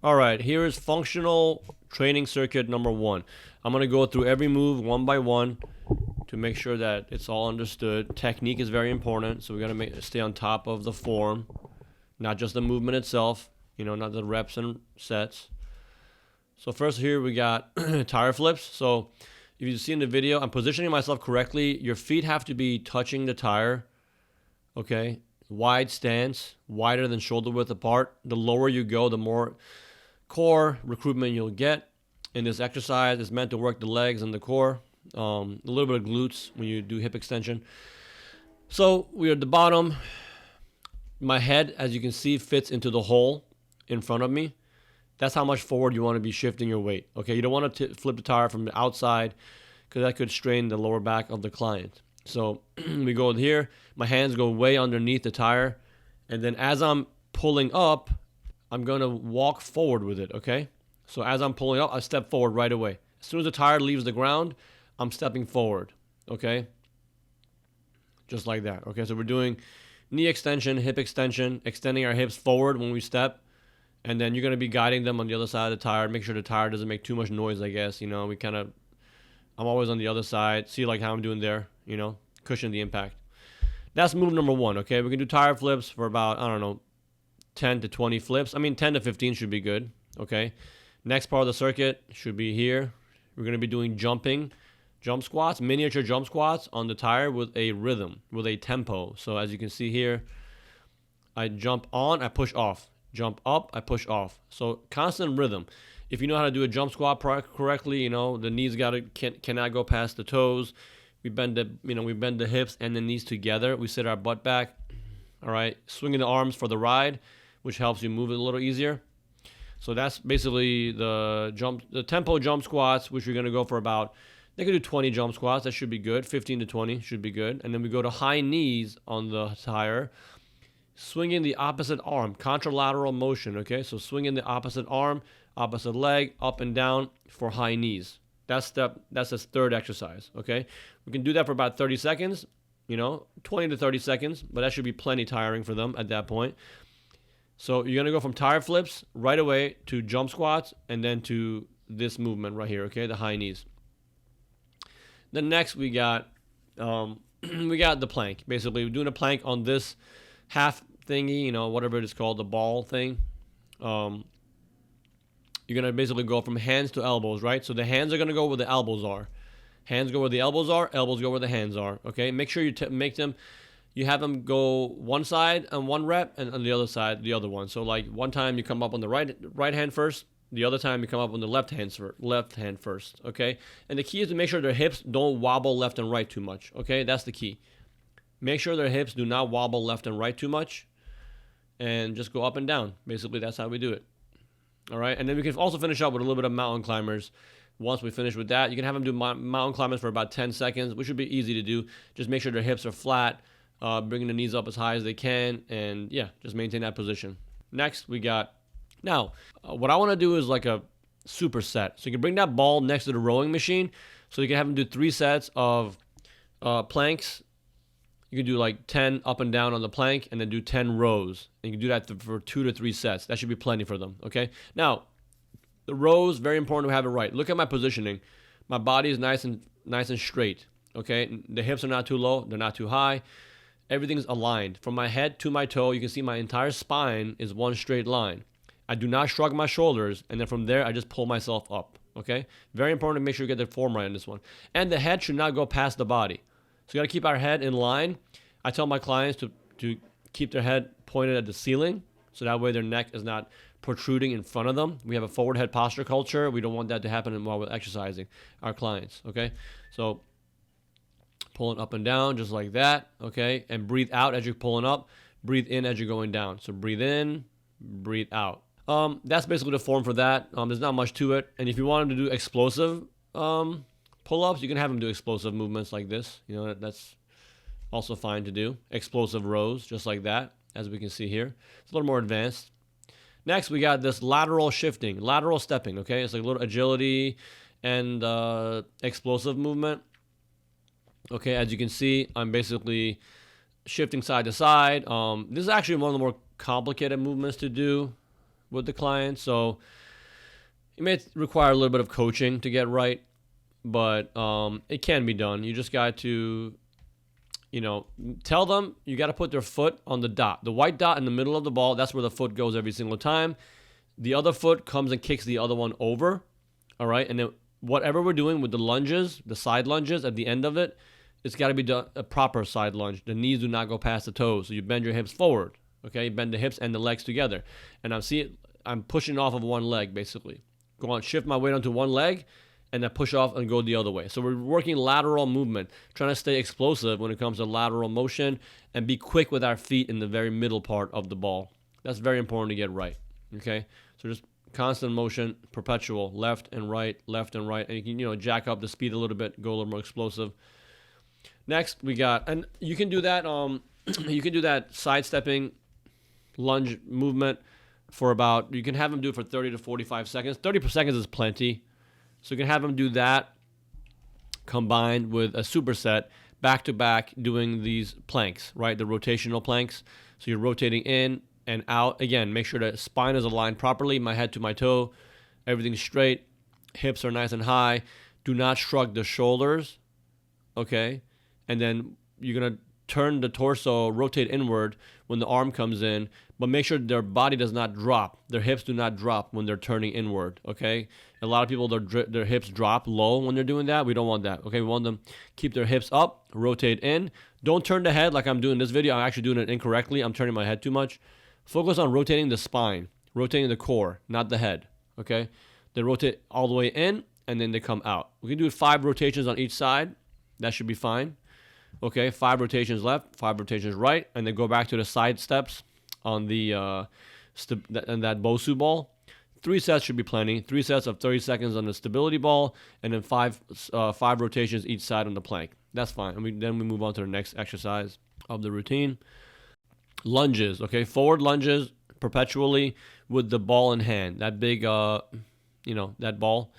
All right, here is functional training circuit number one. I'm going to go through every move one by one to make sure that it's all understood. Technique is very important, so we got to stay on top of the form, not just the movement itself, not the reps and sets. So first here we got tire flips. So if you see in the video, I'm positioning myself correctly. Your feet have to be touching the tire, okay? Wide stance, wider than shoulder width apart. The lower you go, the more core recruitment you'll get. In this exercise, it's meant to work the legs and the core, a little bit of glutes when you do hip extension. So we're at the bottom. My head, as you can see, fits into the hole in front of me. That's how much forward you want to be shifting your weight. Okay, you don't want to flip the tire from the outside because that could strain the lower back of the client. So we go here. My hands go way underneath the tire, and then as I'm pulling up, I'm going to walk forward with it, okay? So as I'm pulling up, I step forward right away. As soon as the tire leaves the ground, I'm stepping forward, okay? Just like that, okay? So we're doing knee extension, hip extension, extending our hips forward when we step, and then you're going to be guiding them on the other side of the tire. Make sure the tire doesn't make too much noise, I guess. I'm always on the other side. See like how I'm doing there, cushion the impact. That's move number one, okay? We can do tire flips for about, 10 to 20 flips. 10 to 15 should be good, okay? Next part of the circuit should be here. We're going to be doing jump squats, miniature jump squats on the tire with a rhythm, with a tempo. So as you can see here, I jump on, I push off. Jump up, I push off. So constant rhythm. If you know how to do a jump squat correctly, the knees cannot go past the toes. We bend the hips and the knees together. We sit our butt back. All right, swinging the arms for the ride, which helps you move it a little easier. So that's basically the tempo jump squats, which we're going to go for about, they could do 20 jump squats. That should be good. 15 to 20 should be good. And then we go to high knees on the tire, swinging the opposite arm, contralateral motion, okay? So swinging the opposite arm, opposite leg, up and down for high knees. That's the third exercise, okay? We can do that for about 30 seconds, 20 to 30 seconds, but that should be plenty tiring for them at that point. So you're going to go from tire flips right away to jump squats and then to this movement right here, okay, the high knees. Then next we got the plank. Basically, we're doing a plank on this half thingy, whatever it is called, the ball thing. You're going to basically go from hands to elbows, right? So the hands are going to go where the elbows are. Hands go where the elbows are, elbows go where the hands are, okay? Make sure you have them go one side on one rep and on the other side, the other one. So like one time you come up on the right hand first, the other time you come up on the left hand first, okay? And the key is to make sure their hips don't wobble left and right too much, okay? That's the key. Make sure their hips do not wobble left and right too much and just go up and down. Basically, that's how we do it. All right, and then we can also finish up with a little bit of mountain climbers. Once we finish with that, you can have them do mountain climbers for about 10 seconds, which should be easy to do. Just make sure their hips are flat, bringing the knees up as high as they can, and yeah, just maintain that position. Next, we got, now, what I want to do is like a superset. So you can bring that ball next to the rowing machine, so you can have them do 3 sets of planks. You can do like 10 up and down on the plank and then do 10 rows. And you can do that for 2 to 3 sets. That should be plenty for them, okay? Now, the rows, very important to have it right. Look at my positioning. My body is nice and straight, okay? The hips are not too low. They're not too high. Everything's aligned. From my head to my toe, you can see my entire spine is one straight line. I do not shrug my shoulders, and then from there, I just pull myself up, okay? Very important to make sure you get the form right in this one. And the head should not go past the body. So you got to keep our head in line. I tell my clients to keep their head pointed at the ceiling, so that way their neck is not protruding in front of them. We have a forward head posture culture. We don't want that to happen while we're exercising our clients, okay? So pulling up and down just like that, okay? And breathe out as you're pulling up. Breathe in as you're going down. So breathe in, breathe out. That's basically the form for that. There's not much to it. And if you want them to do explosive pull-ups, you can have them do explosive movements like this. That's also fine to do. Explosive rows, just like that, as we can see here. It's a little more advanced. Next, we got this lateral shifting, lateral stepping, okay? It's like a little agility and explosive movement. Okay, as you can see, I'm basically shifting side to side. This is actually one of the more complicated movements to do, with the client. So it may require a little bit of coaching to get right, but it can be done. You just got to, tell them you got to put their foot on the dot. The white dot in the middle of the ball, that's where the foot goes every single time. The other foot comes and kicks the other one over, all right? And then whatever we're doing with the lunges, the side lunges at the end of it, it's got to be done a proper side lunge. The knees do not go past the toes. So you bend your hips forward, okay? Bend the hips and the legs together. And I'm pushing off of one leg, basically. Go on, shift my weight onto one leg, and then push off and go the other way. So we're working lateral movement, trying to stay explosive when it comes to lateral motion and be quick with our feet in the very middle part of the ball. That's very important to get right, okay? So just constant motion, perpetual, left and right, and you can, jack up the speed a little bit, go a little more explosive. Next, we got, and you can do that, sidestepping lunge movement for about, you can have them do it for 30 to 45 seconds. 30 seconds is plenty. So you can have them do that combined with a superset back to back doing these planks, right? The rotational planks. So you're rotating in and out. Again, make sure the spine is aligned properly, my head to my toe, everything's straight, hips are nice and high. Do not shrug the shoulders, okay? And then you're going to turn the torso, rotate inward when the arm comes in, but make sure their body does not drop. Their hips do not drop when they're turning inward, okay? A lot of people, their hips drop low when they're doing that. We don't want that, okay? We want them keep their hips up, rotate in. Don't turn the head like I'm doing this video. I'm actually doing it incorrectly. I'm turning my head too much. Focus on rotating the spine, rotating the core, not the head, okay? They rotate all the way in, and then they come out. We can do 5 rotations on each side. That should be fine. Okay, 5 rotations left, 5 rotations right, and then go back to the side steps on the that Bosu ball. 3 sets should be plenty. 3 sets of 30 seconds on the stability ball, and then 5 rotations each side on the plank. That's fine. And then we move on to the next exercise of the routine. Lunges, okay, forward lunges perpetually with the ball in hand. That big, that ball,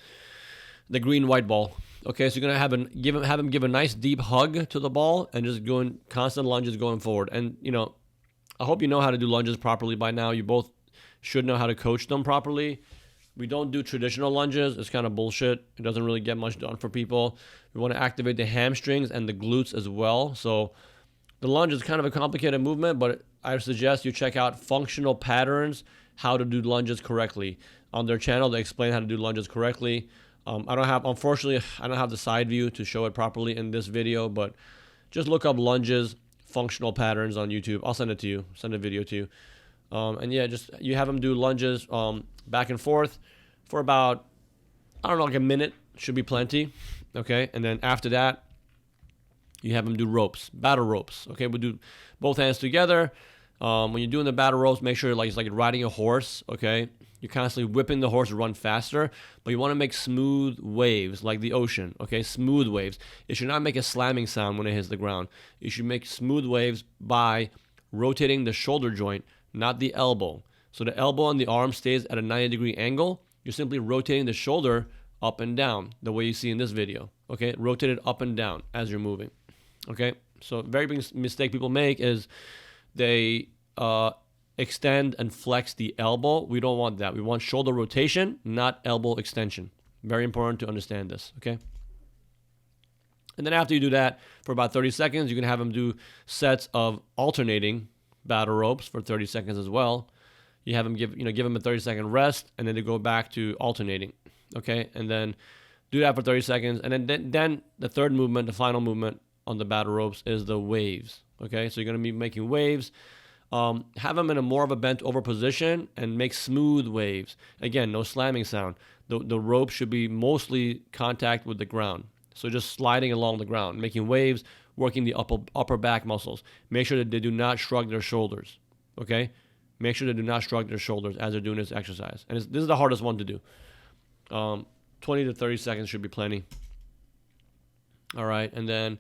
the green-white ball. Okay, so you're gonna have him give a nice deep hug to the ball and just going constant lunges going forward. And I hope you know how to do lunges properly by now. You both should know how to coach them properly. We don't do traditional lunges. It's kind of bullshit. It doesn't really get much done for people. We want to activate the hamstrings and the glutes as well. So the lunge is kind of a complicated movement, but I suggest you check out Functional Patterns, how to do lunges correctly. On their channel, they explain how to do lunges correctly. Unfortunately, I don't have the side view to show it properly in this video, but just look up lunges, functional patterns on YouTube. I'll send it to you, send a video to you. And yeah, just you have them do lunges back and forth for about, like a minute, should be plenty. Okay, and then after that, you have them do ropes, battle ropes. Okay, we'll do both hands together. When you're doing the battle ropes, make sure it's like riding a horse, okay? You're constantly whipping the horse to run faster, but you want to make smooth waves like the ocean, okay? Smooth waves. It should not make a slamming sound when it hits the ground. You should make smooth waves by rotating the shoulder joint, not the elbow. So the elbow and the arm stays at a 90-degree angle. You're simply rotating the shoulder up and down, the way you see in this video, okay? Rotate it up and down as you're moving, okay? So a very big mistake people make is they extend and flex the elbow. We don't want that. We want shoulder rotation, not elbow extension. Very important to understand this, okay? And then after you do that for about 30 seconds, you can have them do sets of alternating battle ropes for 30 seconds as well. You have them give them a 30-second rest, and then they go back to alternating, okay? And then do that for 30 seconds. And then the third movement, the final movement on the battle ropes is the waves, okay? So you're going to be making waves. Have them in a more of a bent over position and make smooth waves. Again, no slamming sound. The rope should be mostly contact with the ground. So just sliding along the ground, making waves, working the upper back muscles. Make sure that they do not shrug their shoulders, okay? Make sure they do not shrug their shoulders as they're doing this exercise. And this is the hardest one to do. 20 to 30 seconds should be plenty. All right, and then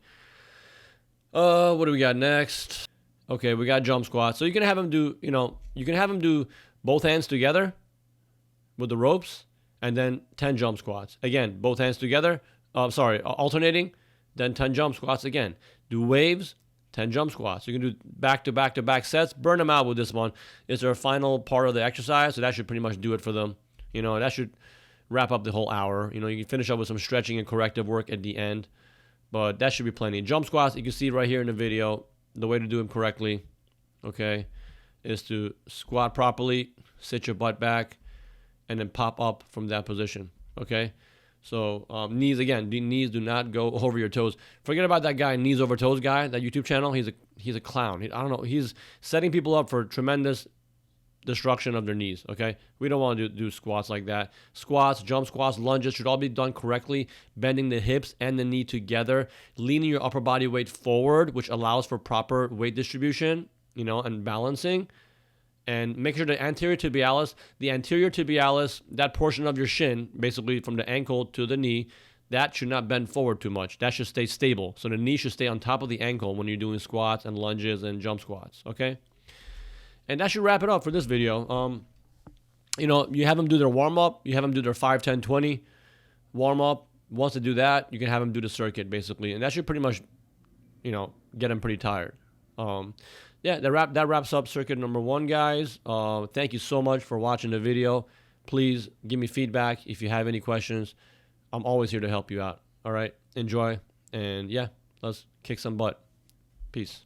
what do we got next? Okay, we got jump squats. So you can have them do, you can have them do both hands together with the ropes and then 10 jump squats. Again, both hands together, alternating, then 10 jump squats again. Do waves, 10 jump squats. You can do back to back to back sets. Burn them out with this one. It's their final part of the exercise, so that should pretty much do it for them. You know, that should wrap up the whole hour. You know, you can finish up with some stretching and corrective work at the end, but that should be plenty. Jump squats, you can see right here in the video, the way to do them correctly, okay, is to squat properly, sit your butt back, and then pop up from that position, okay? So knees, again, knees do not go over your toes. Forget about that guy, knees over toes guy, that YouTube channel. He's a clown. I don't know. He's setting people up for tremendous destruction of their knees, okay? We don't want to do squats like that. Squats, jump squats, lunges should all be done correctly, bending the hips and the knee together, leaning your upper body weight forward, which allows for proper weight distribution, you know, and balancing. And make sure the anterior tibialis, that portion of your shin, basically from the ankle to the knee, that should not bend forward too much. That should stay stable. So the knee should stay on top of the ankle when you're doing squats and lunges and jump squats, okay? And that should wrap it up for this video. You know, you have them do their warm-up. You have them do their 5, 10, 20 warm-up. Once they do that, you can have them do the circuit, basically. And that should pretty much, you know, get them pretty tired. Yeah, that wraps up circuit number 1, guys. Thank you so much for watching the video. Please give me feedback if you have any questions. I'm always here to help you out. All right, enjoy. And yeah, let's kick some butt. Peace.